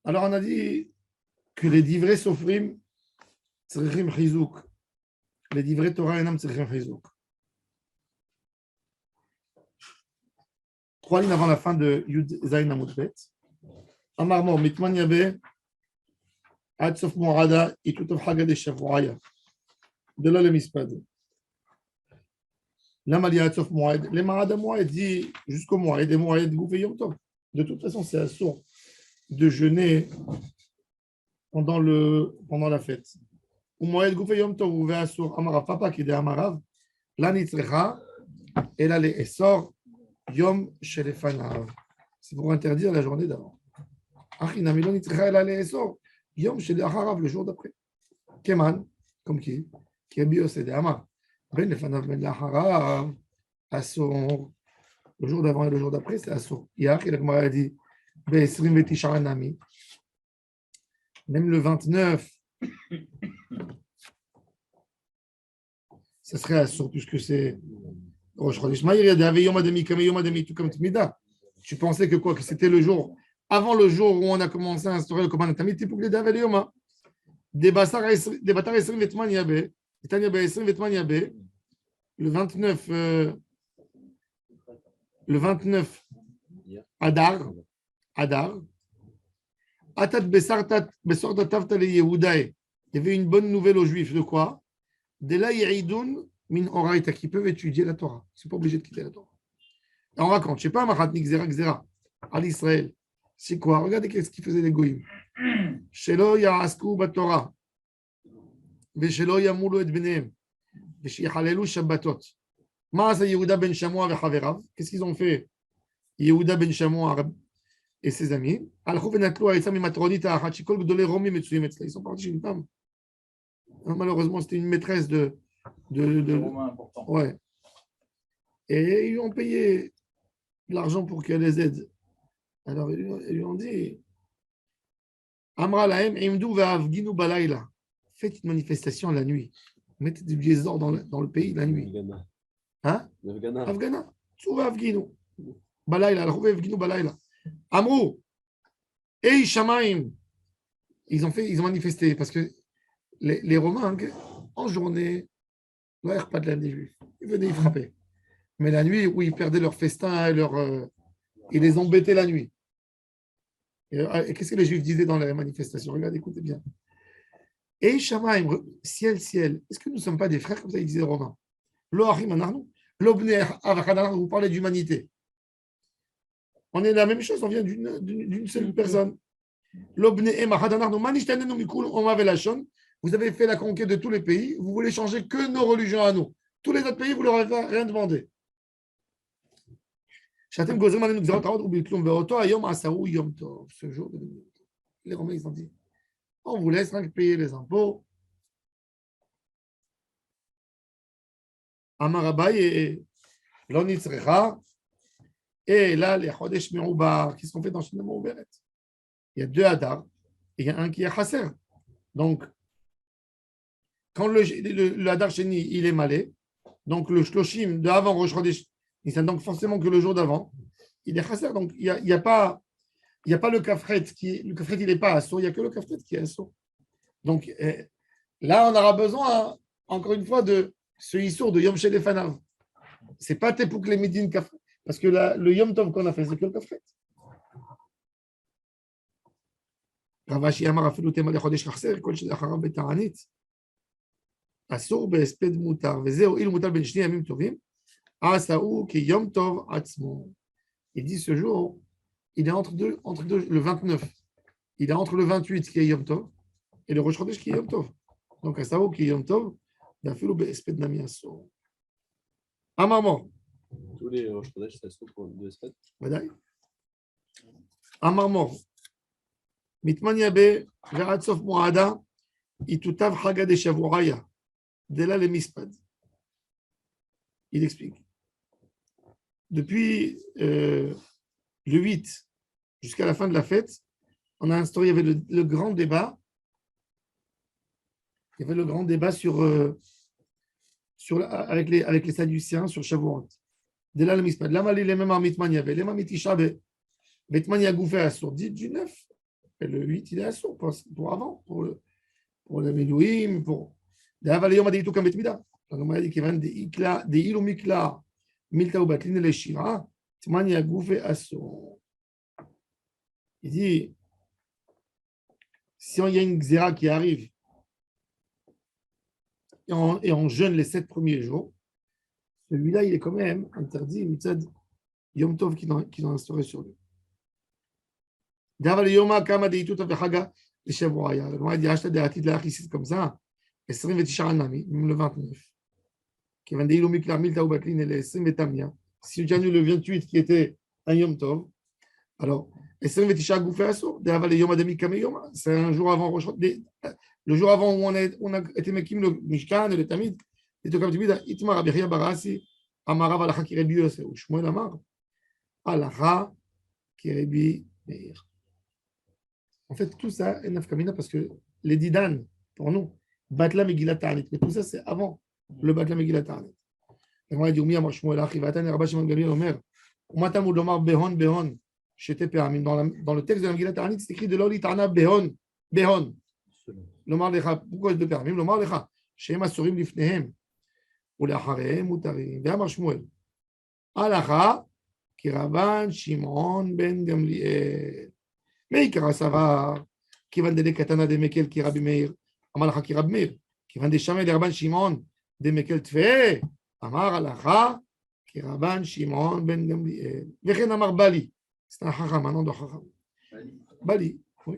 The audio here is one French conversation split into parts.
Alors, on a dit que les divrei sofrim tzrichim chizouk. Les divrei Torah enam tzrichim chizouk. 3 lignes avant la fin de Yud Zayin Amud Bet. Amar Mor, mitman yabe, ad sof mo'ada, itutov hagad shavuaya. De là le mispad. Lama li ad sof mo'ad. Les ma'ada mo'ad dit jusqu'au mo'ad, et mo'ad goufé yom tov. De toute façon, c'est assourd de jeûner pendant la fête. Ou mo'ad goufé yom tov, ou ve assourd. Amarav, papa qui dit Amarav, la nitzrecha, et là les essor, Yom Shelefanav. C'est pour interdire la journée d'avant. Achinamilon nitzrecha, et là les essor, Yom Shelefanav, le jour d'après. Keman, comme qui? Qui est bios et Amar. Ben lefanav ben lacharav, assour. Le jour d'avant et le jour d'après, c'est assour. Hier, il a dit, Be'esrim vetisha nami. Même le 29, ça serait assour, puisque c'est Rosh Chodesh Ma'ir, il y a des Yom Adami, tout comme Tmida. Tu pensais que quoi? Que c'était le jour, avant le jour où on a commencé à instaurer le commandement Tamid, pour que les Davé Yoma. Des Batar Esrim Vetman Yabe, Tanya Esrim Vetman Yabe, le 29 Adar, Atat Besor Tatavta le Yehudae. Il y avait une bonne nouvelle aux Juifs de quoi? De là, Yeridoun min Oraita, qui peuvent étudier la Torah. Ils ne sont pas obligés de quitter la Torah. Et on raconte, je ne sais pas, Machatnik Xera, à l'Israël. C'est quoi? Regardez ce qu'ils faisaient les Goïms. Shelo Ya'asku Batorah. Veshelo Yamulu et Benehem. Veshichalelu Shabbatot. Ma'asa Yehuda ben Shamoua vechaverav. Qu'est-ce qu'ils ont fait? Yehuda ben Shamoua et ses amis. Alchou venatlu ha'etzam imatronita ha'chikol gdolei romi metsuyim etzla. Ils sont partis chez une femme. Malheureusement, c'était une maîtresse de Romain important. Ouais. Et ils lui ont payé de l'argent pour qu'elle les aide. Alors, ils lui ont dit Amra lahem imdu ve'avginu balayla. Faites une manifestation la nuit. Mettez du désordre dans le pays la nuit. Hein? Afghana. Tsou ve'avginu. Balayla. Alors, ve'avginu balayla. Amrou. Ei shamaim. Ils ont manifesté parce que les Romains, en journée, pas de l'âme des Juifs. Ils venaient y frapper. Mais la nuit, où ils perdaient leur festin, ils les embêtaient la nuit. Et qu'est-ce que les Juifs disaient dans les manifestations? Regardez, écoutez bien. Et Shamaim, ciel, est-ce que nous ne sommes pas des frères, comme ça ils disaient les Romains? Vous parlez d'humanité. On est la même chose, on vient d'une seule personne. Vous avez fait la conquête de tous les pays, vous voulez changer que nos religions à nous. Tous les autres pays, vous ne leur avez rien demandé. Ce jour, les Romains, ils ont dit, on vous laisse rien que payer les impôts. Amarabaï et l'onitzrecha. Et là, les Chodesh Merouba, qui sont faits dans Shina Merouberet. Il y a 2 Hadar, et il y a un qui est Chasser. Donc, quand le Hadar Sheni, il est malé, donc le Shloshim de avant Rosh Chodesh, donc forcément que le jour d'avant, il est Chasser. Donc, il n'y a pas le Kafret, le Kafret, il n'est pas assaut, il n'y a que le Kafret qui est assaut. Donc, là, on aura besoin, encore une fois, de ce Issour de Yom Shelefanav. Ce n'est pas Tepouk les Midin Kafret, parce que le Yom Tov qu'on a fait, c'est que le Kafret. Ravashi Amar Afilu Tema de Chodesh Chasser, Kol Shedacharav Beta'anit. Assour be'esped mutar, vezeo il mutar ben shni yamim tovim, asaou ki yom tov atzmo. Il dit ce jour, il est entre deux, le 29. Il est entre le 28 qui est yom tov et le Rosh Chodesh qui est yom tov. Donc asaou ki yom tov, d'afilu be'esped nami assour. Amar. Tous les Rosh Chodesh, c'est assour pour 2 espèdes. Vadaï. Amar mor. Mitman yabe ve'ad sof mo'ada, itutav chaga de shavuaya. De là, les mispad. Il explique. Depuis le 8 jusqu'à la fin de la fête, on a instauré, il y avait le grand débat. Il y avait le grand débat avec les Sadduciens sur Shavuot. De là, le mispad. Lama li les mêmes mitman yabe. Lema mitisha be. Betman yagoufé assour. Dit du 9 Et le 8, il est assourd pour avant, pour le Midouim, pour. D'ailleurs, il y a tout comme Betmida. La Gemara dit qu'il y a des îles ou Mikla, Milta ou Batlin et les Shira, Tman Yagouf et assourd. Il dit si il y a une Xéra qui arrive et on jeûne les 7 premiers jours, celui-là, il est quand même interdit, Mitzad Yom Tov qui ont instauré sur lui. D'aval Yoma Kama de Itut Avechaga de Shavuaya. Le Gemara dit Ashta de Hatid Lach ici comme ça, 29 Nami, même le 29. Qui vient de Ilou Mikla Milta ou Batlin et les 5 Tamia. Si tu as eu le 28 qui était un Yom Tov, alors, c'est un jour avant le jour avant où on a été Mekim le Mishkan et le Tamid. Et tout comme tu dis, Itmar Abiyah Barasi, Amarav Alacha Kirebi Yosef, ou Shmuel Amar, Alacha Kirebi Meir. En fait, tout ça est Nafkamina parce que les Didan, pour nous, Batla Megillat Ta'anit. Mais tout ça, c'est avant le Batla Megillat Ta'anit. Et moi, il dit, Amar Shmuel Achi, Vatan et Rabba Shimon Gamliel Omer, Umatam Udomar Behon Behon. Dans le texte de la Megillat Ta'anit, c'est écrit de l'Oli Ta'ana Behon. Behon. L'Omar Lecha. Pourquoi de Péramim? L'Omar Lecha. Shem Asurim Lifnehem. Ou Lacharehem Utarim. Ve'amar Shmuel. Alacha, Kiravan Shimon Ben Gamliel. Meikara Savar. Kivan de Katana de Mekel Kirabi Meir. Amar Lacha Kirab Meir. Kivan de Shamel de Rabban Shimon de Mekel Tfe. Amar Alacha, Kiravan Shimon Ben Gamliel. Vechen Amar Bali. C'est un haram, un nom de haram. Bali, oui.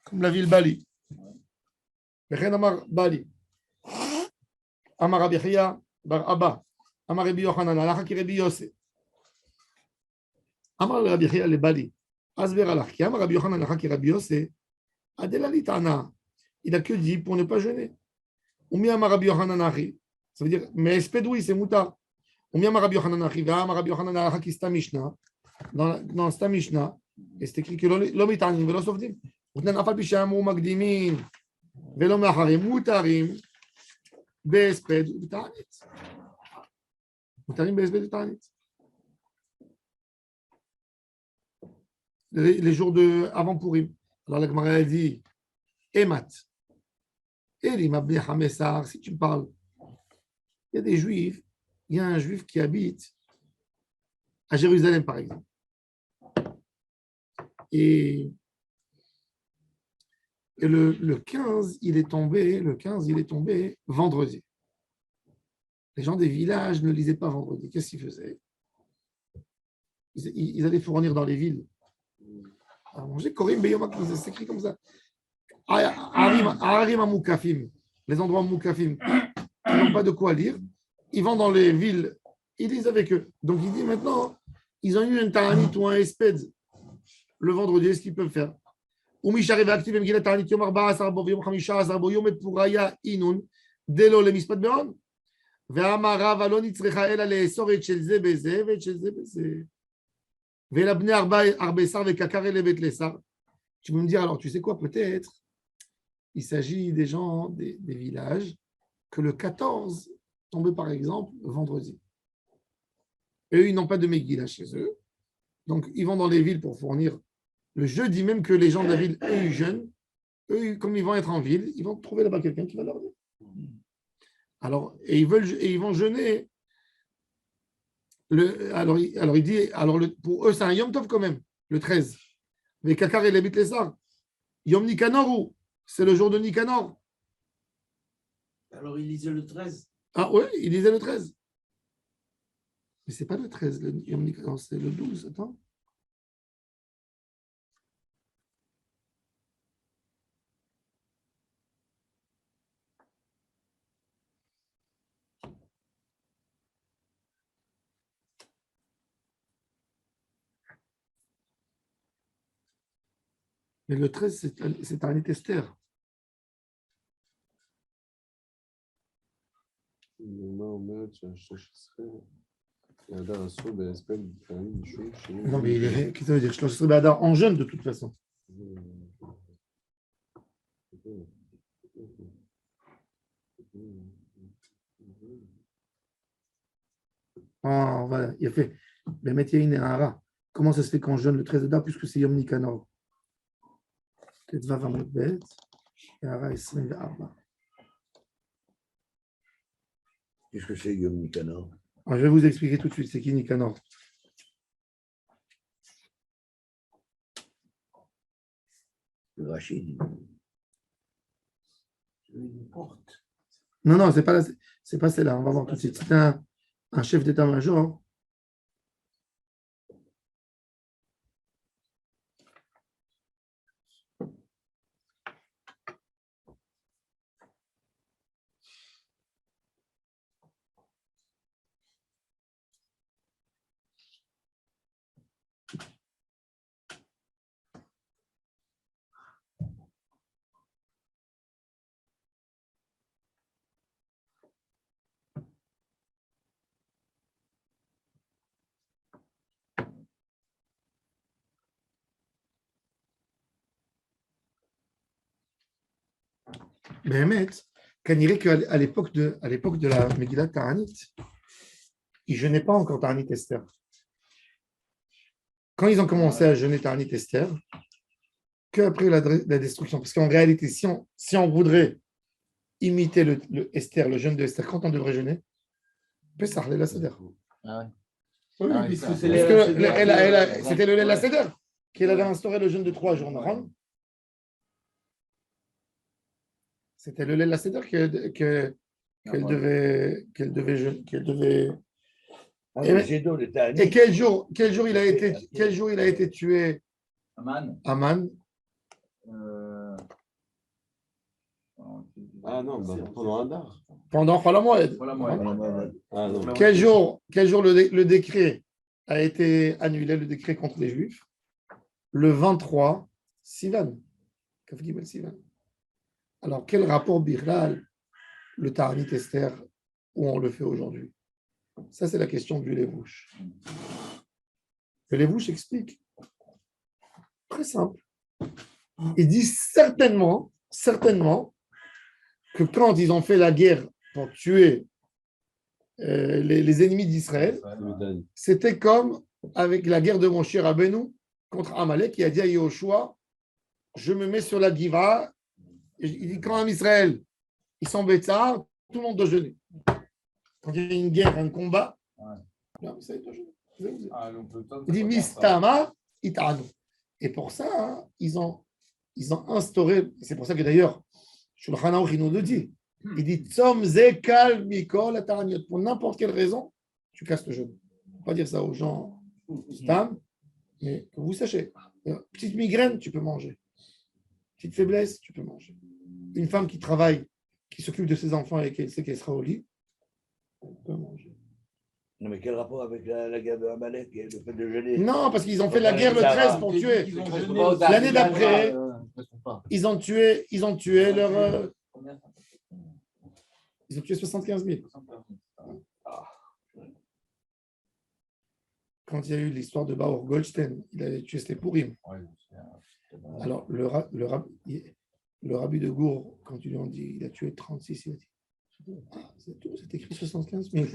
Comme la ville Bali. Vechen Amar Bali. Amar Rabbi Chia bar Abba. Amar Rabbi Yochanan, Alacha ki Rabbi Yosef. Amar Rabbi Chia le Bali. Asber Alach. Ki Amar Rabbi Yochanan, Alacha ki Rabbi Yosef. Adela litana. Il a que dit pour ne pas jeûner. Oumi Amar Rabbi Yochanan Achi. Ça veut dire, mais espédoui, c'est moutar. Oumi Amar Rabbi Yochanan Achi. Amar Rabbi Yochanan Alacha ki sta Mishnah. Dans cette Mishnah, et c'est écrit que l'homme est en vélo sauvedim. Vous n'avez pas pu chamer Magdimin, vélo maharim, moutarim, besped ou tanit. Moutarim, besped ou tanit. Les jours de avant Purim. Alors la Gemara dit Emat. Elim Abdi Hamessar, si tu parles, il y a des juifs, il y a un juif qui habite à Jérusalem par exemple. Et le 15, il est tombé vendredi. Les gens des villages ne lisaient pas vendredi. Qu'est-ce qu'ils faisaient? Ils allaient fournir dans les villes. À manger, Korim Beyomak, c'est écrit comme ça. Arim Amoukafim, les endroits Moukafim, qui n'ont pas de quoi lire, ils vont dans les villes, ils lisent avec eux. Donc il dit maintenant, ils ont eu un Ta'anit ou un Esped le vendredi, est-ce qu'ils peuvent faire? Ou Mishare Vaktiv Megillat Ta'anit Yom 14 Bo Yom 15 Bo Yom Et Puraya Inun Delo Le Mispat Beon Ve'amara Valon Itzrecha Ela Le'esor Et Shel Ze Beze Ve'et Shel Ze Beze Ve'labne Arbesar Ve'kakar Ele Bet Lesar. Tu peux me dire alors, tu sais quoi, peut-être il s'agit des gens des villages que le 14 tombait par exemple vendredi. Eux, ils n'ont pas de Megillah chez eux. Donc, ils vont dans les villes pour fournir. Le jeudi, même que les gens de la ville, eux, ils jeûnent. Eux, comme ils vont être en ville, ils vont trouver là-bas quelqu'un qui va leur dire. Alors, et ils vont jeûner. Alors, il dit, pour eux, c'est un Yom Tov quand même, le 13. Mais Kakar et les Bitlessar. Yom Nikanor, c'est le jour de Nikanor. Alors, il lisait le 13. Ah oui, il lisait le 13. Mais ce n'est pas le 13, le Yom Nikanor, c'est le 12. Attends. Mais le 13, c'est un Esther. Non, mais qu'est-ce que ça veut dire? Je serai Badar en jeûne de toute façon. Oh, voilà, il a fait. Mais Métier Inehara. Comment ça se fait qu'on jeûne le 13 d'Adar puisque c'est Yom Nikanor? ט"ו עמוד ב', הערה 24. Qu'est-ce que c'est Yom Nicanor? Alors, je vais vous expliquer tout de suite, c'est qui Nicanor. Le Rachid. Une porte. Non, c'est pas celle-là, on va voir tout de suite. C'est un chef d'état-major. Béhémet, Kaniré qu'à l'époque de la Megillah Ta'anit, ils ne jeûnaient pas encore Ta'anit Esther. Quand ils ont commencé à jeûner Ta'anit Esther, qu'après la destruction, parce qu'en réalité, si on voudrait imiter le Esther, le jeûne de Esther, quand on devrait jeûner, Pessah, Léla Seder. Ah ouais. Oui, Ah oui, puisque ça. c'était le Léla Seder qu'il avait instauré le jeûne de 3 jours. C'était le Léla Seder qu'elle devait. Ah, Et- mais c'est donc le Ta'anit. Et quel jour il a été tué, Aman. Aman? Ah non, pendant un dar. Pendant Chol HaMoed. Voilà, moi. Ah non. Quel jour le décret a été annulé, le décret contre les Juifs? Le 23 Sivan. Kaf Gimel Sivan. Alors, quel rapport Bihlal, le Ta'anit Esther, où on le fait aujourd'hui? Ça, c'est la question du Lévouche. Le Lévouche explique. Très simple. Il dit certainement que quand ils ont fait la guerre pour tuer les ennemis d'Israël, c'était comme avec la guerre de Moshe Rabbeinu contre Amalek, qui a dit à Yehoshua, je me mets sur la Giva. Il dit quand Israël, ils sont bêtards, tout le monde doit jeûner. Quand il y a une guerre, un combat, là, Israël doit jeûner. Il dit Mistama Itanu. Et pour ça, hein, ils ont instauré, c'est pour ça que d'ailleurs, Shulchan Aruch, il nous le dit. Il dit Tzom Zekal Mikol Ataraniot. Pour n'importe quelle raison, tu casses le jeûne. Il ne faut pas dire ça aux gens stam, mais que vous sachiez. Petite migraine, tu peux manger. Petite faiblesse, tu peux manger. Une femme qui travaille, qui s'occupe de ses enfants et qui sait qu'elle sera au lit, elle peut manger. Non, mais quel rapport avec la guerre de Amalek et le fait de jeûner? Non, parce qu'ils ont fait la guerre le 13 pour tuer. L'année d'après, ils ont tué leur. Ils ont tué 75 000. Quand il y a eu l'histoire de Baor Goldstein, il avait tué Purim. Alors, le rabbi de Gour, quand ils lui ont dit il a tué 36, il a dit c'est tout, c'est écrit 75 000.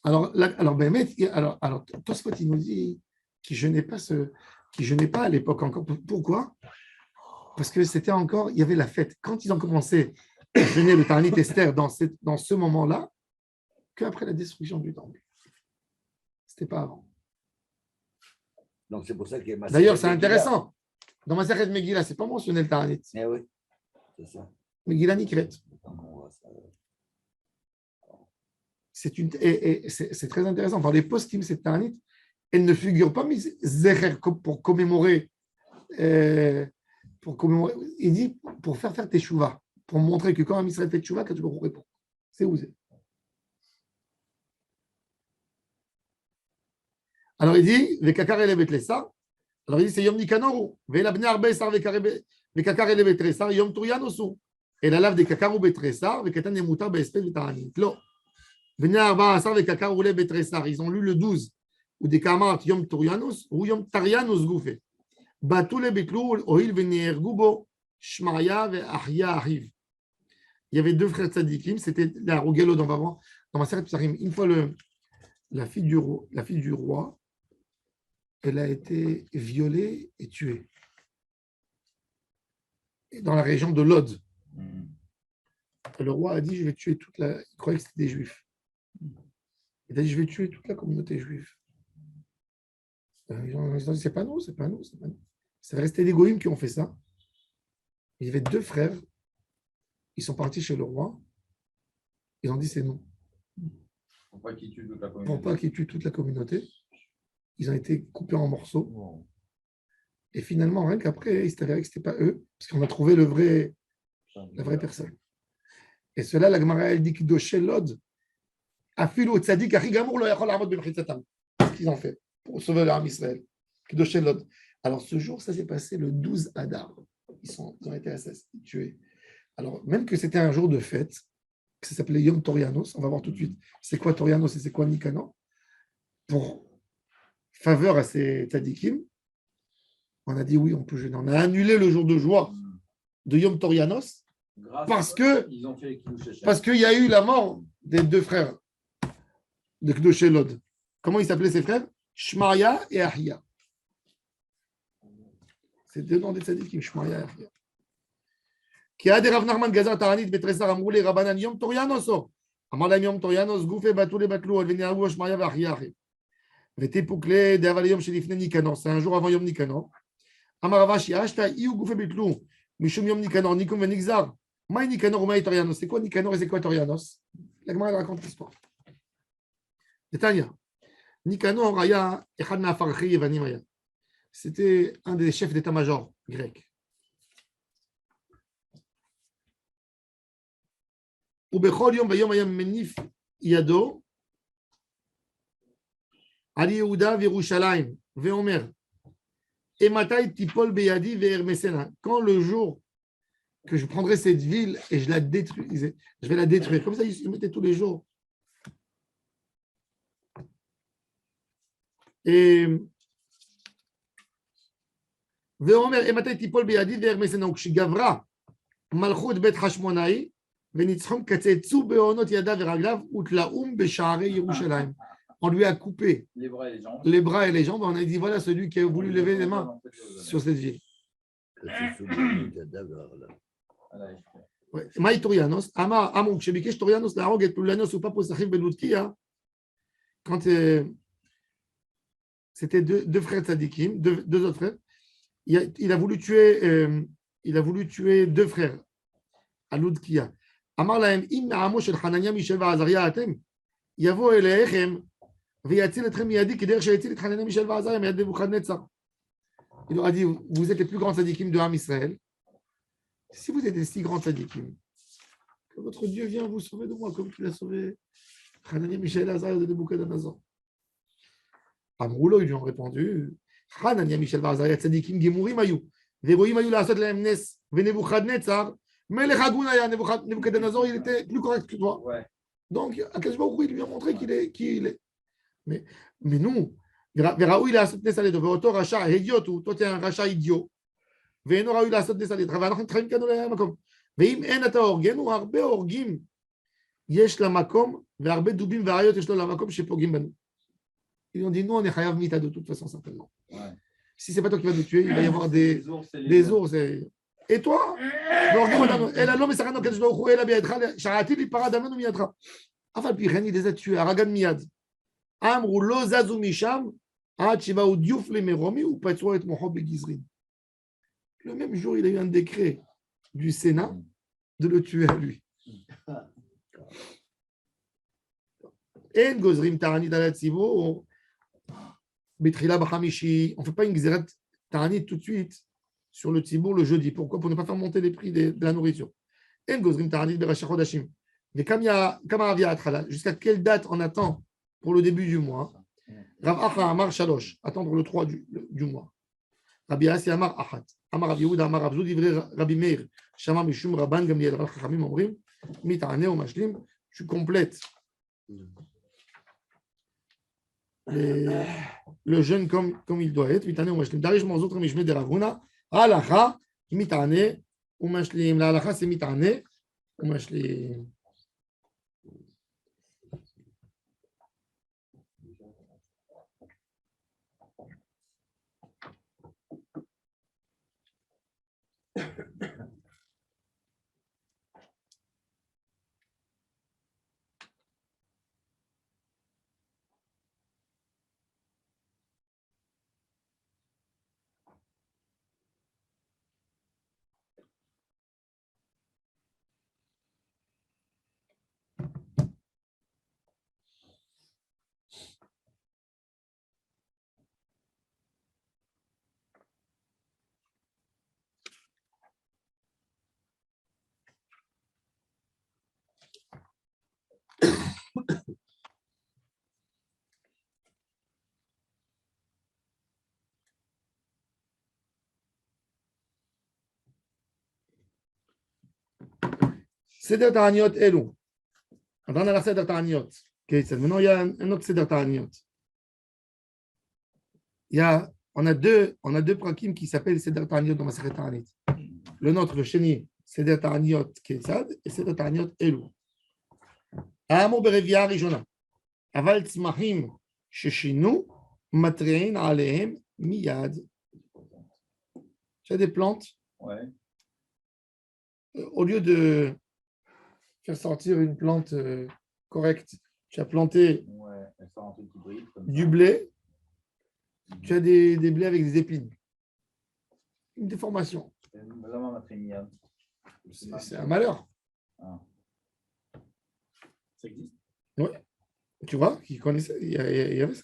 Alors, Tosfot, il nous dit qu'il jeûnait pas à l'époque encore. Pourquoi? Parce que c'était encore, il y avait la fête. Quand ils ont commencé à jeûner le Ta'anit Esther dans ce moment-là, qu'après la destruction du temple. C'était pas avant. Donc c'est pour ça qu'il y a D'ailleurs, c'est intéressant. Dans Masechet Megillah, c'est pas mentionné le Ta'anit. Eh oui, c'est ça. Megillah Nikret. C'est très intéressant. Par les postim, cette Ta'anit, elle ne figure pas, mais Zecher pour commémorer. Il dit pour faire tes chouvas, pour montrer que quand un Israël fait chouvas, que tu peux répondre. C'est où c'est. Alors il dit, Vekakar elevet lesa. Alors il dit, c'est Yom Nikanor. Velabne arbesar vekakar elevet lesa, Yom Turianosu. Et la lave des kakar ou betresar, vekatan emutar beespel v'taranit. Lo. Vene arba asar vekakar ou le betresar. Ils ont lu le 12. Ou des kamat Yom Turianus ou Yom Tarianus goufé. Batou le betlou oil vener gubo shmaya ve ahya ahiv. il y avait deux frères tzadikim, c'était la Rougelod, on va voir, dans ma série de Psarim. Une fois, la fille du roi, elle a été violée et tuée. Et dans la région de Lod. Et le roi a dit, je vais tuer toute la... Il croyait que c'était des juifs. Il a dit, je vais tuer toute la communauté juive. Ils ont dit, c'est pas nous, c'est pas nous, c'est pas nous. C'est resté des goïms qui ont fait ça. Il y avait deux frères. Ils sont partis chez le roi. Ils ont dit, c'est nous. Pour pas qu'il tue toute la communauté. Pour pas qu'ils tuent toute la communauté. Ils ont été coupés en morceaux. Et finalement, rien qu'après, il s'est avéré que ce n'était pas eux, parce qu'on a trouvé la vraie personne. Et cela, la Gemara, elle dit que Doché Lod, Afilo Tzadik, Achigamour, lo yachol hamod b'mechitzatam. C'est ce qu'ils ont fait pour sauver l'âme Israël. Doché Lod. Alors, ce jour, ça s'est passé le 12 Adar. Ils ont été assassinés, tués. Alors, même que c'était un jour de fête, que ça s'appelait Yom Torianos, on va voir tout de suite c'est quoi Torianos et c'est quoi Nicanor, pour faveur à ces tzadikim, on a dit oui, on peut jeûner. On a annulé le jour de joie de Yom Torianos parce qu'il y a eu la mort des deux frères de Kdoshé Lod. Comment ils s'appelaient ces frères? Shmaya et Ahia. C'est deux noms des tzadikim, Shmaya et Ahia. Qui a des Rav Nachman Gazar Taranit Betresar Amroulé Rabanan Yom Torianos. Amar lהם Yom Torianos, Goufé Batou les Batlou, Alveneaou, Shmaya et Ahia. Vete Pouklé, Deaval Yom Shelifne Nikanor. C'est un jour avant Yom Nikanor. Amar Ravashi, Ashta Iou Goufé Betlou, Mishum Yom Nikanor, Nikum Venixar. Maï Nikanor ou Maï Torianos. C'est quoi Nikanor et c'est quoi Torianos? La Gemara raconte l'histoire. Netanya. Nikanor Aya, Echad Me'afarchi Yevanim Aya. C'était un des chefs d'état-major grec. ובכל יום ויום היה מניף ידו על יהודה וירושלים ואומר, ומתי תיפול בידי וארמסנה? Quand le jour que je prendrai cette ville et je la détruisais, je vais la détruire. Comme ça, ils se mettaient tous les jours. Et ואומר, ומתי תיפול בידי וארמסנה? וכשגברה מלכות בית חשמונאי וניצחון קצצו בעונות ידיו ורגליו ותלאום בשערי ירושלים. On lui a coupé les bras et les jambes. On a dit voilà celui qui a voulu lever les mains sur cette ville. Maï Torianos, Amar Amon, Shebikesh Torianos, la rogue et Toulanos ou Papo Sachim Benutkia, quand c'était deux frères tzadikim, deux autres frères, il a voulu tuer deux frères à Loudkia. Amar lahem im na'amo shel Hanania Mishael va'Azaria atem yavo eleichem ויציל אתכם מידי כדרך שהציל את חנניה מישאל ועזריה מיד נבוכדנצר. Il leur a dit, vous êtes les plus grands tzadikim de Ham Israël. Si vous êtes des si grands tzadikim, que votre Dieu vient vous sauver de moi, comme tu l'as sauvé Hanania Mishael Azariah de Nebuchadnezzar. Amroulo, ils lui ont répondu, Hanania Mishael Azariah tzadikim gemurim ayu, veroim ayu la'asot lahem nes, venebuchadnezzar, melech hagunaya, Nebuchadnezzar, il était plus correct que toi. Donc, Akadosh Baruch Hu, il lui a montré qui il est. Mais nous, וראוי לעשות נס על ידו, ואותו רשע הדיוט הוא, toi tu es un רשע אידיוט, ואינו ראוי לעשות נס על ידך, ואנחנו נתחיים כאן אולי המקום. ואם אין אתה הורגנו, הרבה הורגים יש למקום, והרבה דובים ואריות יש לו למקום שפוגעים בנו. Ils ont dit, nous on est chayav mita de toute façon, certainement. Si c'est pas toi qui vas nous tuer, il va y avoir des ours. Et toi, אלא לא מסכנו הקדוש ברוך הוא, אלא בידך, שעתיד להיפרע דמנו מידך. אף על פי כן il les a tués, הרגן מיד. אמרו לא זזו משם עד שבאו דיוף למרומי ופצעו את מוחו בגזרים. Le même jour, il a eu un décret du Sénat de le tuer à lui. En gozrim ta'anit al hatzibur betchila b'chamishi. On ne fait pas une gzerat ta'anit tout de suite sur le tzibour le jeudi. Pourquoi? Pour ne pas faire monter les prix de la nourriture. En gozrim ta'anit b'rash chodashim. Mais comme avia atchala, jusqu'à quelle date on attend pour le début du mois? Rav Acha Amar Shalosh, attendre le 3 du mois. Rabbi Asi Amar Achat. Amar Rabbi Yehuda Amar Rabzou Divrei Rabbi Meir. Shama Mishum Rabban Gamliel. Rav Chachamim Omrim Mitane ou Mashlim. Tu complètes le jeûne comme il doit être. Mitane ou Mashlim. Darish Manzotre Mishme de Ravuna. Halacha Mitane ou Mashlim. La halacha c'est Mitane Moi, je l'ai. Seder Ta'aniot Elou. On a la Seder Ta'aniot. Maintenant, il y a un autre Seder Ta'aniot. On a deux prakim qui s'appellent Seder Ta'aniot dans ma Seder Ta'anit. Le nôtre, le chéni, Seder Ta'aniot Ketzad et Seder Ta'aniot Elou. Amo berevia Rijona. Aval tzmachim sheshinu matrein alehem miyad. Tu as des plantes. Ouais. Au lieu de faire sortir une plante correcte, tu as planté Ouais, elle sort un truc qui brille. du blé, tu as des blés avec des épines. Une déformation. C'est un malheur. Ah. Ça existe. Oui. Tu vois, qui connaissait, il y avait ça.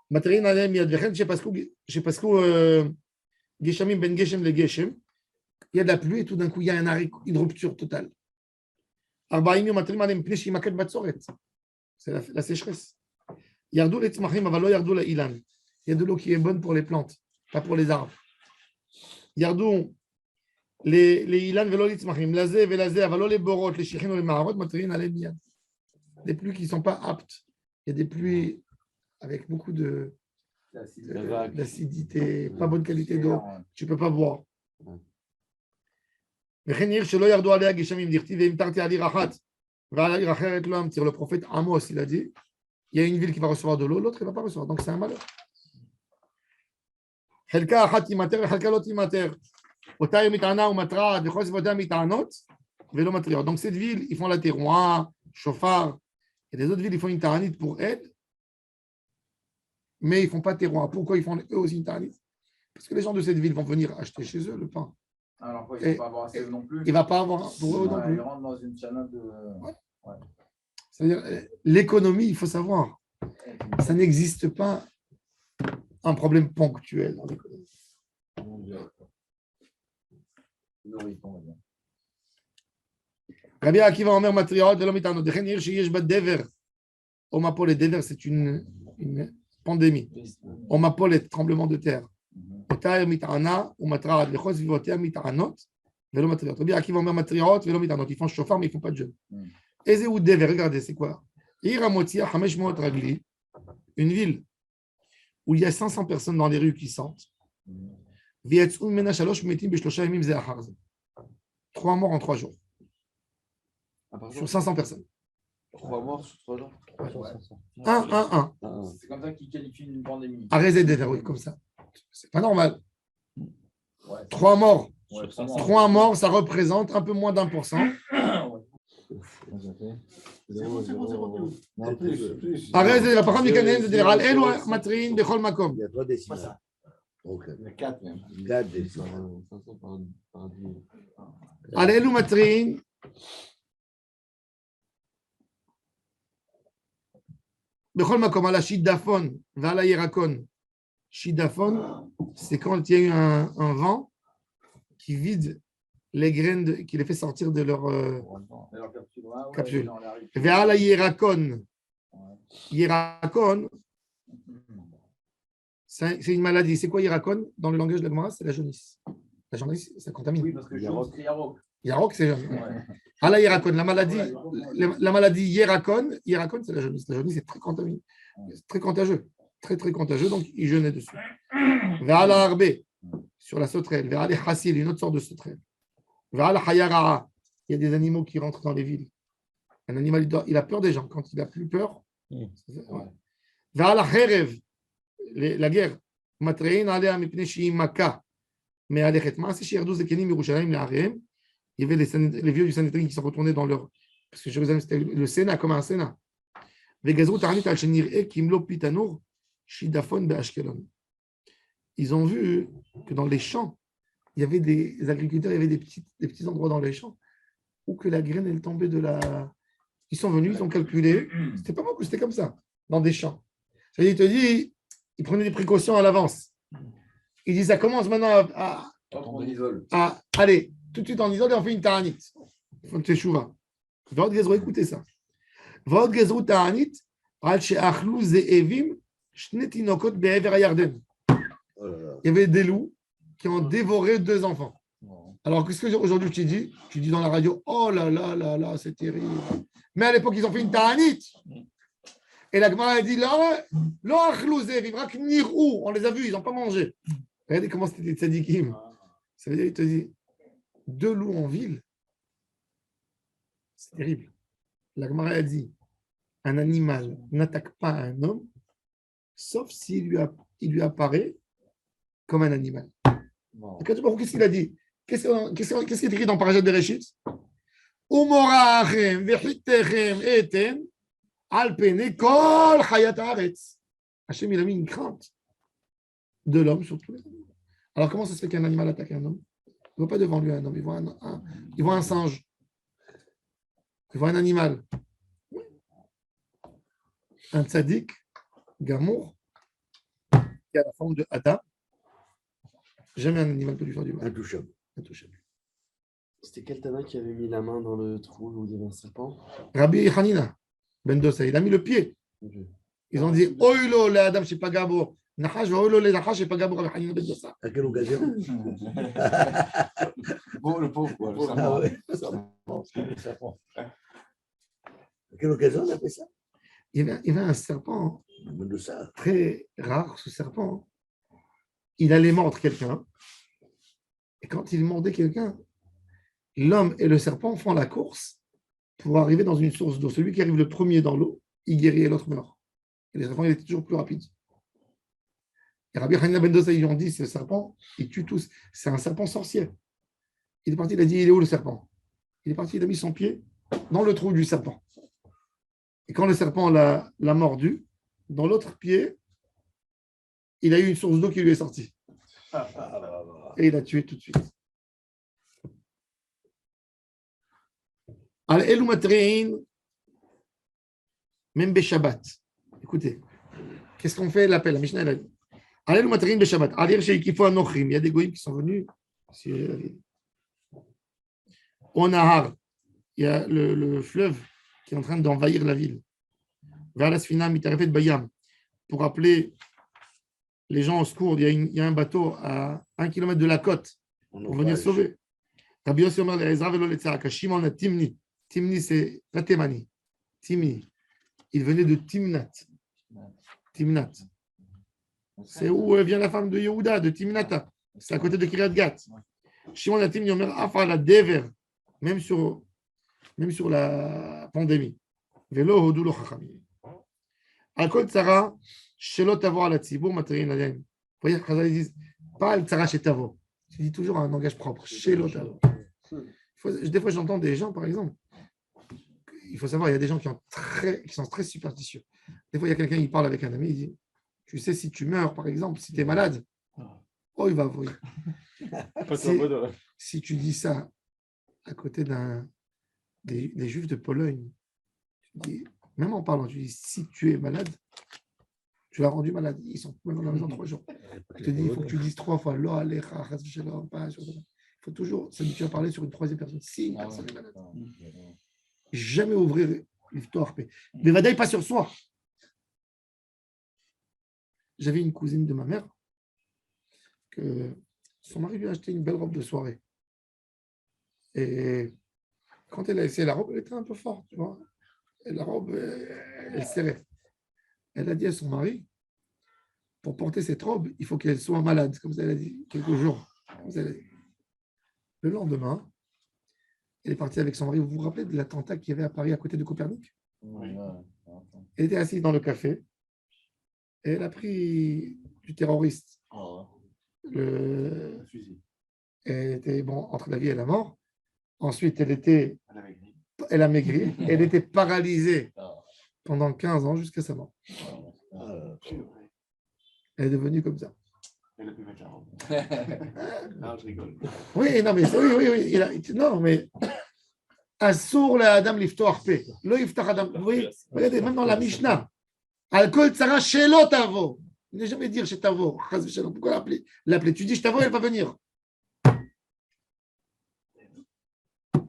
Matériel Alem Yad Vechem, je sais pas ce que Geshamim Ben Geshem le Geshem. Il y a de la pluie et tout d'un coup, il y a une rupture totale. C'est la sécheresse. Yardou les tzmachim, avalo yardou la ilan. Il y a de l'eau qui est bonne pour les plantes, pas pour les arbres. Yardou les ilan velo les tzmachim, lazé velazé, avalo les borot, les shichin ou les maharot, matrin alem yad. Des pluies qui ne sont pas aptes. Il y a des pluies avec beaucoup d'acidité, pas bonne qualité d'eau. Tu ne peux pas boire. Le prophète Amos, il a dit, il y a une ville qui va recevoir de l'eau, l'autre ne va pas recevoir. Donc c'est un malheur. Donc cette ville, ils font la terroir, chauffard. Et les autres villes, ils font une taranite pour aide, mais ils ne font pas terroir. Pourquoi ils font eux aussi une taranite? Parce que les gens de cette ville vont venir acheter chez eux le pain. Alors, quoi, il ne va pas avoir assez non plus. Il ne va pas avoir pour eux non plus. Ils rentrent dans une chaîne de. Ouais. C'est-à-dire, l'économie, il faut savoir, ça n'existe pas un problème ponctuel dans l'économie. Rabbi Akiva Omer Matriot, Velo Mitano, Dechenir Sheyesh Bat Dever. Omapol et Dever, c'est une pandémie. Omapol est tremblement de terre. Otaer Mitana, Omatra, Lechos Vivotea Mitanot, Velo Matriot. Rabbi Akiva Omer Matriot, Velo Mitano. Ils font chauffard, mais ils ne font pas de jeûne. Eze ou Dever, regardez, c'est quoi? Iramotia, Hameshmot Ragli, une ville où il y a 500 personnes dans les rues qui sentent. 3 morts en 3 jours. Sur 500 personnes. 3 morts sur 3 jours. 1. C'est comme ça qu'ils qualifient une pandémie. Arrêtez d'être, oui, comme ça. C'est pas normal. Ouais, 3 morts. Ouais, 3 morts, ça représente un peu moins d'1%. Arrêtez, la parole du Canaan de Deral, Elo Matrin, Bechol Makom. Il y a 3 décimales. Donc, Il y a 4 même. 4 décimales. 500 par 10. Al Elo Matrin. Bechol Makom, à la Shidafon, vers la Yerakon. Shidafon, c'est quand il y a eu un vent qui vide les graines, qui les fait sortir de leur capsule. Vers la Yerakon. Yerakon, c'est une maladie. C'est quoi Yerakon? Dans le langage de la Gemara, c'est la jaunisse. La jaunisse, ça contamine. Oui, parce que jaune, c'est Yarok. Yarok, c'est jaune. Ouais. Ah, la Yerakon, la maladie Yerakon, c'est la jaunisse. La jaunisse est très contaminée. C'est très contagieux. Très, très contagieux, donc il jeûnait dessus. Vers la Arbé, sur la sauterelle. Vers les Hassil, une autre sorte de sauterelle. Ve'al hayara'a. Il y a des animaux qui rentrent dans les villes. Un animal, il a peur des gens. Quand il a plus peur, ve'al herev. La guerre. Matrein alea mipnei shehi maka. Mais alechet ma'aseh sheyardu zekenim Yerushalayim le'areim. Il y avait les vieux du Sanhédrin qui sont retournés dans leur. Parce que Jérusalem, c'était le Sénat comme un Sénat. Ils ont vu que dans les champs, il y avait des agriculteurs, il y avait des petits endroits dans les champs où que la graine, elle tombait de la. Ils sont venus, ils ont calculé. C'était pas beaucoup, c'était comme ça, dans des champs. C'est-à-dire, il te dit, ils prenaient des précautions à l'avance. Il dit, ça commence maintenant allez, tout de suite en isole et on fait une ta'anit. Il faut une teshuva. Votre Gezrou, écoutez ça. Votre Gezrou ta'anit, al she'achlu ze'evim, shne tinokot be'ever hayarden. Il y avait des loups qui ont dévoré 2 enfants. Alors, qu'est-ce que aujourd'hui tu dis? Tu dis dans la radio, oh là là là là, c'est terrible. Mais à l'époque, ils ont fait une ta'anit. Et la Gemara a dit, lo achlu ze'evim, rak nirou. On les a vus, ils n'ont pas mangé. Regardez comment c'était des tzadikim. Ça veut dire, il te dit, 2 loups en ville, c'est terrible. La Gemara a dit, un animal n'attaque pas un homme, sauf s'il lui apparaît comme un animal. Qu'est-ce qu'il a dit? Qu'est-ce qui est écrit dans Parashat Bereshit? Umorachem vechittechem eten al pene kol chayat haaretz. Hachem, il a mis une crainte de l'homme sur tous les animaux. Alors, comment ça se fait qu'un animal attaque un homme? Il ne voit pas devant lui un homme, il voit un singe. Il voit un animal. Un tzaddik, gamour, qui a la forme de Adam. Jamais un animal peut lui faire du mal. Intouchable. C'était quel Tana qui avait mis la main dans le trou où il y avait un serpent? Rabbi Hanina, Ben Dosa, il a mis le pied. Ils ont dit, Oilo le Adam, c'est pas Gabo. Nahash, Oilo le Nahash, c'est pas Gabo, Rabbi Hanina Ben Dosa. À quelle occasion? Bon, le pauvre, quoi. Le serpent. À quelle occasion on a fait ça? Il y avait un serpent De ça. très rare, ce serpent. Il allait mordre quelqu'un. Et quand il mordait quelqu'un, l'homme et le serpent font la course pour arriver dans une source d'eau. Celui qui arrive le premier dans l'eau, il guérit et l'autre meurt. Et le serpent, il était toujours plus rapide. Et Rabbi Hanina Ben Dosa, ils lui ont dit, ce serpent, il tue tous. C'est un serpent sorcier. Il est parti, il a dit, il est où le serpent? Il est parti, il a mis son pied dans le trou du serpent. Et quand le serpent l'a mordu, dans l'autre pied, il a eu une source d'eau qui lui est sortie. Et il a tué tout de suite. Al-Elu Matrein, même Beshabbat. Écoutez, qu'est-ce qu'on fait? L'appel, la Mishnah, elle a dit. Al-Elu Matrein Beshabbat. Al-Ir Sheikifo Anochim. Il y a des goïms qui sont venus. Au Nahar, il y a le fleuve qui est en train d'envahir la ville. Vers la Sfina, Mitarefet Bayam. Pour appeler les gens au secours, il y a un bateau à 1 kilomètre de la côte pour venir sauver. Rabbi Yossi Omer le'Ezra velo le'Tzaraka. Shimon a Timni. Timni, c'est la Thémanie. Timni. Il venait de Timnat. Timnat. C'est où vient la femme de Yehuda, de Timnata. C'est à côté de Kiryat Gat. Shimon a Timni Omer Afa la Dever. Même sur la pandémie. Velo hodu lo chachamim. Al-Kol Tzara. Shelo tavo ala tzibur matrin alem. Vous voyez, quand ils disent pas al tzara chez tavo. Tu dis toujours un langage propre. Shelo tavo. Des fois, j'entends des gens, par exemple. Il faut savoir, il y a des gens qui sont très superstitieux. Des fois, il y a quelqu'un qui parle avec un ami, il dit, tu sais, si tu meurs, par exemple, si tu es malade, oh, il va avouer. Si tu dis ça à côté des Juifs de Pologne, tu dis, même en parlant, tu dis, si tu es malade, tu l'as rendu malade. Ils sont même dans la maison 3 jours. Je te dis, il faut que tu dises 3 fois. Il faut toujours, ça dit, tu vas parler sur une 3e personne. Si une personne est malade. Jamais ouvrir l'iftar. Mais va pas sur soi. J'avais une cousine de ma mère que son mari lui a acheté une belle robe de soirée. Et quand elle a essayé la robe, elle était un peu forte, tu vois. Et la robe, elle serrait. Elle a dit à son mari, pour porter cette robe, il faut qu'elle soit malade, comme ça elle a dit, quelques jours. Comme ça, elle a dit. Le lendemain, Elle est partie avec son mari. Vous vous rappelez de l'attentat qu'il y avait à Paris à côté de Copernic? Oui. Elle était assise dans le café et elle a pris du terroriste. Oh, Le... un fusil. Elle était entre la vie et la mort. Ensuite, elle Elle avait gris. a maigri. Elle était paralysée Ah. pendant 15 ans jusqu'à sa mort. Elle est devenue comme ça. Elle a pu mettre la robe. Non, je rigole. Oui, non, mais oui. Non, mais Assour la Adam liftoar pe. Lo yiftach Adam. Vous voyez, regardez, même dans la Mishnah. Al kol tzara shelo tavo. Ne jamais dire chez tavo. Pourquoi l'appeler? Tu dis chez tavo, elle va venir. Vous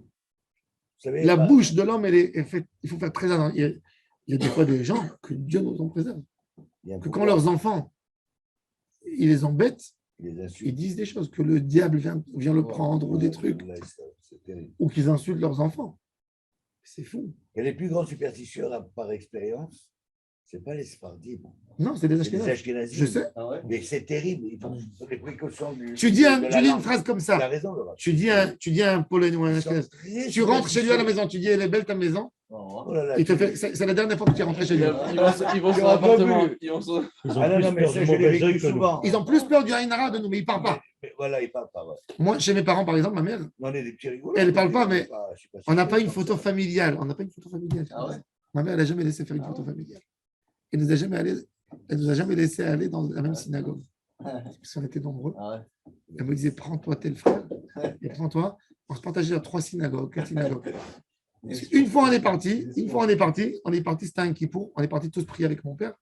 savez, La bouche de l'homme, elle est faite. Il faut faire très attention. Il y a des fois des gens que Dieu nous en préserve. Que quand leurs enfants, ils les embêtent, ils disent des choses, que le diable vient le prendre ou des trucs, C'est terrible. ou qu'ils insultent leurs enfants. C'est fou. Et les plus grands superstitieux, par expérience, ce n'est pas les Sfardim, Non, c'est des c'est les Ashkénazes. Ashkénazim. Je sais. Ah ouais. Mais c'est terrible. Il faut les précautions du. Tu dis de la une langue. phrase comme Tu as ça. raison, Laurent. Tu dis à un Polonais ou un Ils sont Ashkénaze. très Tu rentres chez lui à la superstitieux. maison, tu dis elle est belle ta maison. Oh là là, Il te fait, c'est la dernière fois que tu es rentré chez lui. Ils vont Tu sur auras pas l'appartement. vu. Ils vont sur- Ah non, non, mais ça, je l'ai vécu souvent. Ils ont plus peur du Haïnara de nous, mais ils ne parlent pas. Mais voilà, il parle pas. Ouais. Moi, chez mes parents, par exemple, ma mère, On est des petits rigolos. Elle parle pas, mais Je suis pas on n'a sûr pas une comme photo ça. familiale. On n'a pas une photo familiale. Ah ouais. Ma mère, elle n'a jamais laissé faire une photo familiale. Elle nous a jamais laissé aller dans la même synagogue. Parce qu'on était nombreux. Ah ouais. Elle me disait, prends-toi tel frère, et prends-toi. On se partageait à 3 synagogues, 4 synagogues. Une fois on est parti, c'était un kippour, on est parti tous prier avec mon père.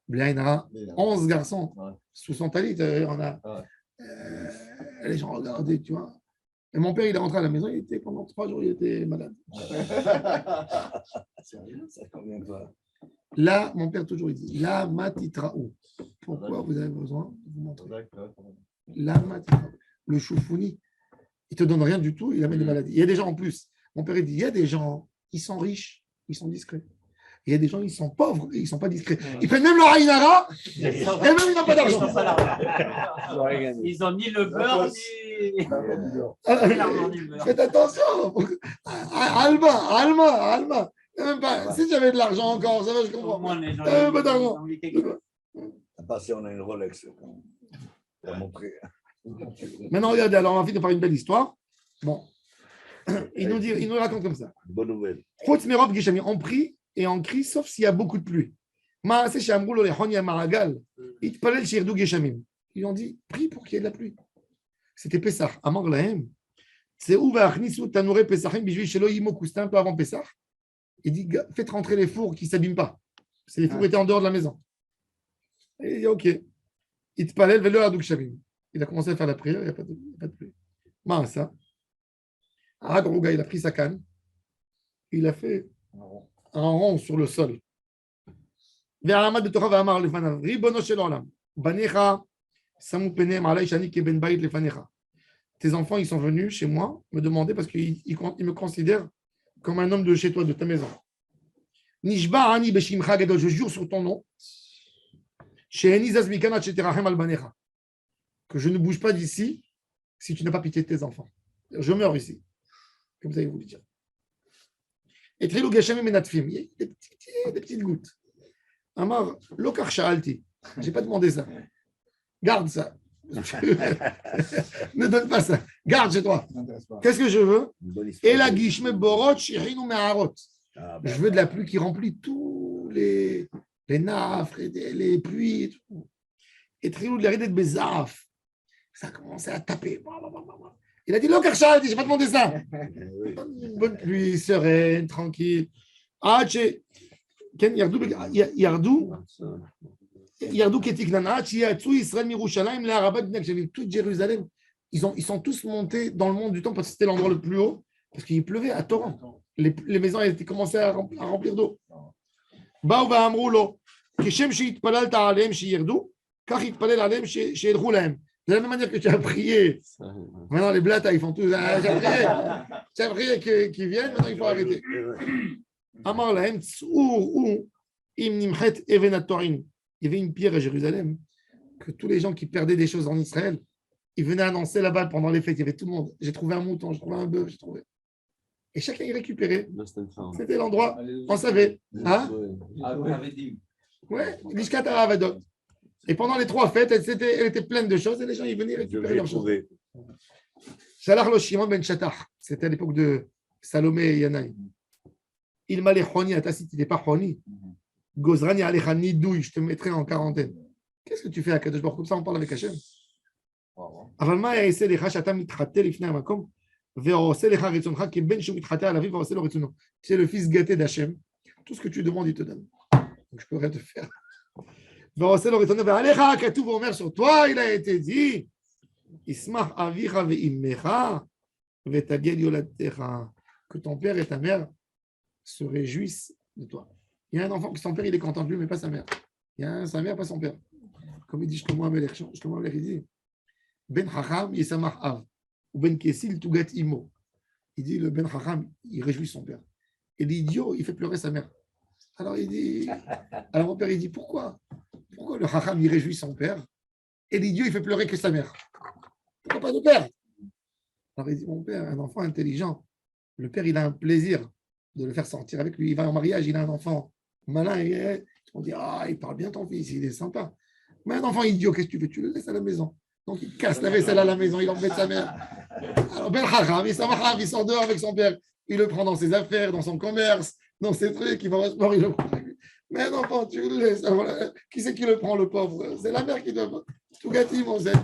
Blainara, 11 garçons Ouais. sous son talit. On a, les gens regardaient, tu vois. Et mon père, il est rentré à la maison, pendant 3 jours, il était malade. Sérieux, ça convient pas. Là, mon père toujours il dit, la matitraou. Pourquoi vous avez besoin de vous montrer? La matitraou. Le choufouni, il te donne rien du tout, il amène des maladies. Il y a des gens en plus. Mon père il dit, il y a des gens, ils sont riches, ils sont discrets. Il y a des gens, ils sont pauvres et ils ne sont pas discrets. Ils prennent même leur haïnara et même ils n'ont pas d'argent. Ils ont ni le beurre, ni l'argent, ni le beurre. Faites attention. Alma. Même pas. Si j'avais de l'argent encore, ça va, je Au comprends. moins, les gens, Pas d'argent. ils ont mis quelque chose. À part si on a une Rolex. Pour montrer. Maintenant, regardez, alors on va finir par une belle histoire. Bon. Il nous raconte comme ça. Bonne nouvelle. Chutz merov geshami. On prie et on crie, sauf s'il y a beaucoup de pluie. Maaseh she'amru lo lechon yamaragal, itpalel she'yirdu geshamim. Ils ont dit, prie pour qu'il y ait de la pluie. C'était Pessah. Amar lahem. Tseu va'achnisu tanurei pesachim bishvil shelo yimoku. C'était un peu avant Pessah. Il dit, faites rentrer les fours qui ne s'abîment pas. C'est les fours étaient en dehors de la maison. Et il dit, ok. Itpalel velo yirdu geshamim. Il a commencé à faire la prière, il n'y a pas de pluie. Maasa. Agrouga, il a pris sa canne. Il a fait un rond sur le sol. Ve'alamad de Torah ve'amar lefanav. Ribono shel olam. Banecha samu penem alay shani ke ben bayit lefanecha. Tes enfants, ils sont venus chez moi me demander parce qu'ils me considèrent comme un homme de chez toi, de ta maison. Nishba ani beshimcha gadol. Je jure sur ton nom. She'eni zaz mikana sheterachem al banecha. Que je ne bouge pas d'ici si tu n'as pas pitié de tes enfants. Je meurs ici. Comme ça, il voulait dire. Et Trilou Gachamim et Natfim, il y a des petites gouttes. Amar, Lokar Sha'alti. Je n'ai pas demandé ça. Garde ça. Ne donne pas ça. Garde chez toi. Qu'est-ce que je veux? Une bonne histoire. Et la Gishme Borot, Shirinu Meharot. Ah, bah, Je veux de la pluie qui remplit tous les nafres, les puits et tout. Et Trilou de l'arrêt de Bezaf. Ça a commencé à taper. Il a dit, Lokar Sha'alti, je n'ai pas demandé ça. oui. Une bonne pluie, sereine, tranquille. Ah, Ken Yardou Ketiknana, Israël Mirushalayim, l'Arabat, toute Jérusalem. Ils sont tous montés dans le monde du temps parce que c'était l'endroit le plus haut, parce qu'il pleuvait à torrent. Les maisons étaient commencées à remplir d'eau. Baouba Amroulo, Keshem Shit Palal Ta'alem Shirdu, Kachit Palel Alem Shirulem. De la même manière que tu as prié, maintenant les blattes, ils font tout. Tu as prié qu'ils viennent, maintenant il faut arrêter. Amar lahem ts'ur ou im nimchet even atorim. Il y avait une pierre à Jérusalem que tous les gens qui perdaient des choses en Israël, ils venaient annoncer là-bas pendant les fêtes. Il y avait tout le monde. J'ai trouvé un mouton, j'ai trouvé un bœuf, j'ai trouvé. Et chacun y récupérait. Là, c'était une fin. C'était l'endroit, on savait. Hein? Ah, vous l'avez dit. Ouais, Lishkat Avadot. Et pendant les 3 fêtes, elle était pleine de choses et les gens y venaient récupérer leurs choses. Shalach lo Shimon ben Shattach. C'était à l'époque de Salomé et Yanaï. Il m'a les choni, à ta si tu n'es pas choni. Gozrani alecha nidouille, je te mettrai en quarantaine. Qu'est-ce que tu fais à Kadosh Baruch Hu? Ça, on parle avec Hachem. אבל מה יעשה לך שאתה מתחטא לפני המקום ועושה לך רצונך כבן שהוא מתחטא על אביו ועושה לו רצונו. Tu es le fils gâté d'Hachem. Tout ce que tu demandes, il te donne. Donc je peux rien te faire. ועושה לו רצונו ועליך כתוב ואומר sur toi il a été dit ישמח אביך ואימך ותגל יולדתך. Que ton père et ta mère se réjouissent de toi. Il y a un enfant que son père il est content de lui mais pas sa mère. Il y a sa mère pas son père. Comme il dit Shlomo Amelech, il dit Ben Chacham Yisamach Av, ou Ben Kessil Tugat Imo. Il dit le Ben Chacham, il réjouit son père. Et l'idiot, il fait pleurer sa mère. Alors mon père, il dit pourquoi le Chacham, il réjouit son père et l'idiot, il fait pleurer que sa mère? Pourquoi pas de père? Alors il dit mon père, un enfant intelligent, le père, il a un plaisir de le faire sortir avec lui. Il va en mariage, il a un enfant malin. Et on dit il parle bien ton fils, il est sympa. Mais un enfant idiot, qu'est-ce que tu veux? Tu le laisses à la maison. Donc, il casse la vaisselle à la maison, il embête sa mère. Alors, Ben Chacham, il sort dehors avec son père. Il le prend dans ses affaires, dans son commerce, dans ses trucs. Il va au sport, il le prend avec lui. Mais un enfant, tu le laisses. Voilà. Qui c'est qui le prend, le pauvre? C'est la mère qui doit. Tout gâté, mon zèle.